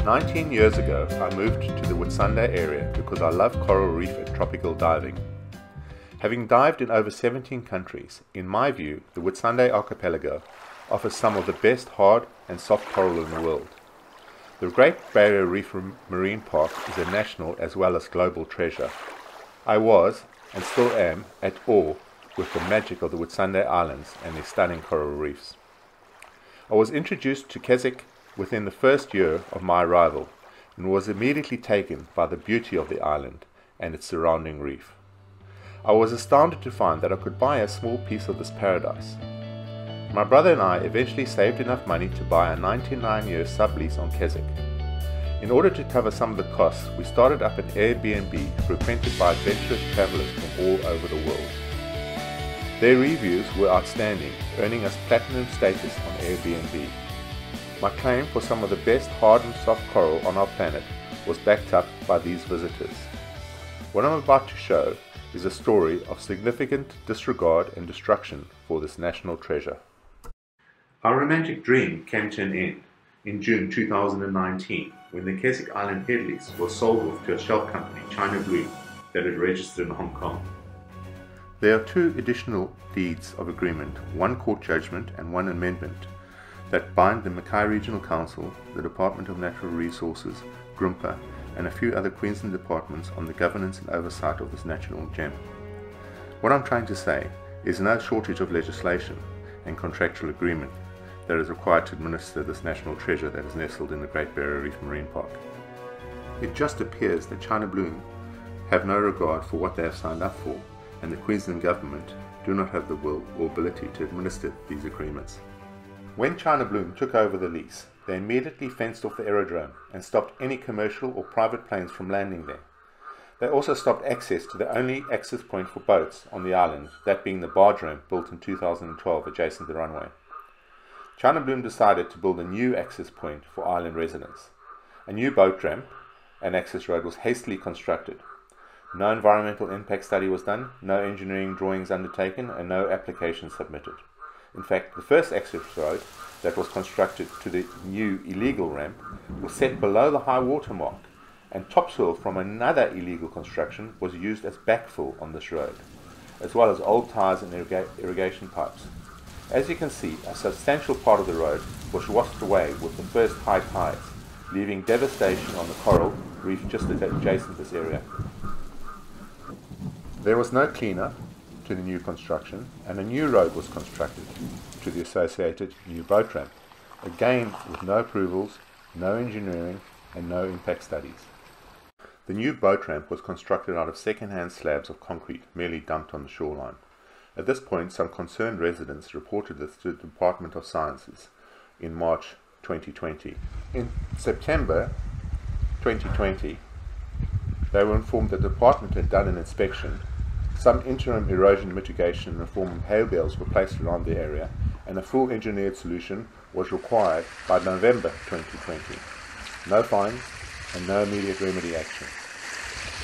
19 years ago, I moved to the Whitsunday area because I love coral reef and tropical diving. Having dived in over 17 countries, in my view, the Whitsunday archipelago offers some of the best hard and soft coral in the world. The Great Barrier Reef Marine Park is a national as well as global treasure. I was, and still am, at awe with the magic of the Whitsunday Islands and their stunning coral reefs. I was introduced to Keswick within the first year of my arrival and was immediately taken by the beauty of the island and its surrounding reef. I was astounded to find that I could buy a small piece of this paradise. My brother and I eventually saved enough money to buy a 99-year sublease on Keswick. In order to cover some of the costs, we started up an Airbnb frequented by adventurous travelers from all over the world. Their reviews were outstanding, earning us platinum status on Airbnb. My claim for some of the best hard and soft coral on our planet was backed up by these visitors. What I'm about to show is a story of significant disregard and destruction for this national treasure. Our romantic dream came to an end in June 2019 when the Keswick Island head lease was sold off to a shell company, China Blue, that had registered in Hong Kong. There are two additional deeds of agreement, one court judgment and one amendment, that bind the Mackay Regional Council, the Department of Natural Resources, GRIMPA, and a few other Queensland departments on the governance and oversight of this national gem. What I'm trying to say is no shortage of legislation and contractual agreement that is required to administer this national treasure that is nestled in the Great Barrier Reef Marine Park. It just appears that China Blue have no regard for what they have signed up for, and the Queensland Government do not have the will or ability to administer these agreements. When China Bloom took over the lease, they immediately fenced off the aerodrome and stopped any commercial or private planes from landing there. They also stopped access to the only access point for boats on the island, that being the barge ramp built in 2012 adjacent to the runway. China Bloom decided to build a new access point for island residents. A new boat ramp and access road was hastily constructed. No environmental impact study was done, no engineering drawings undertaken, and no application submitted. In fact, the first access road that was constructed to the new illegal ramp was set below the high water mark, and topsoil from another illegal construction was used as backfill on this road, as well as old tyres and irrigation pipes. As you can see, a substantial part of the road was washed away with the first high tides, leaving devastation on the coral reef just adjacent to this area. There was no cleanup to the new construction, and a new road was constructed to the associated new boat ramp, again with no approvals, no engineering and no impact studies. The new boat ramp was constructed out of second-hand slabs of concrete merely dumped on the shoreline. At this point, some concerned residents reported this to the Department of Sciences in March 2020. In September 2020, they were informed that the department had done an inspection. Some interim erosion mitigation in the form of hay bales were placed around the area, and a full engineered solution was required by November 2020. No fines and no immediate remedy action.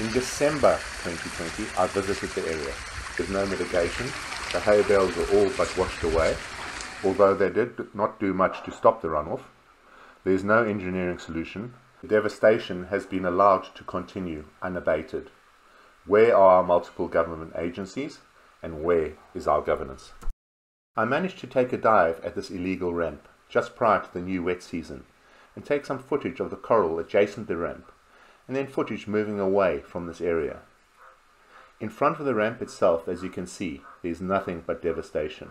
In December 2020, I visited the area. There's no mitigation. The hay bales were all but washed away, although they did not do much to stop the runoff. There's no engineering solution. The devastation has been allowed to continue unabated. Where are our multiple government agencies, and where is our governance? I managed to take a dive at this illegal ramp just prior to the new wet season and take some footage of the coral adjacent to the ramp, and then footage moving away from this area. In front of the ramp itself, as you can see, there's nothing but devastation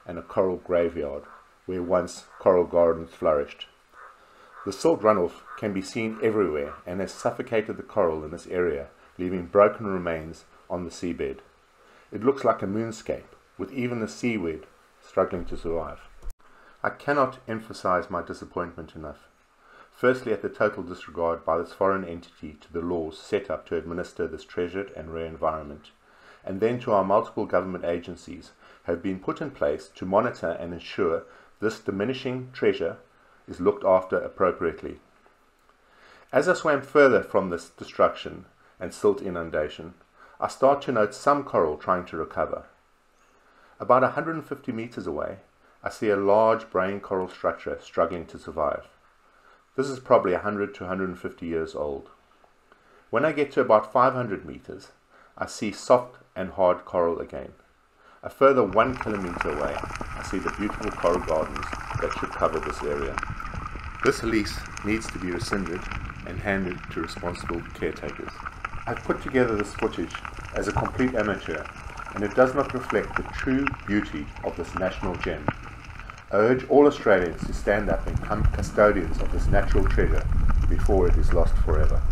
and a coral graveyard where once coral gardens flourished. The silt runoff can be seen everywhere and has suffocated the coral in this area, leaving broken remains on the seabed. It looks like a moonscape, with even the seaweed struggling to survive. I cannot emphasize my disappointment enough. Firstly, at the total disregard by this foreign entity to the laws set up to administer this treasured and rare environment, and then to our multiple government agencies have been put in place to monitor and ensure this diminishing treasure is looked after appropriately. As I swam further from this destruction and silt inundation, I start to note some coral trying to recover. About 150 meters away, I see a large brain coral structure struggling to survive. This is probably 100 to 150 years old. When I get to about 500 meters, I see soft and hard coral again. A further 1 kilometer away, I see the beautiful coral gardens that should cover this area. This lease needs to be rescinded and handed to responsible caretakers. I've put together this footage as a complete amateur, and it does not reflect the true beauty of this national gem. I urge all Australians to stand up and become custodians of this natural treasure before it is lost forever.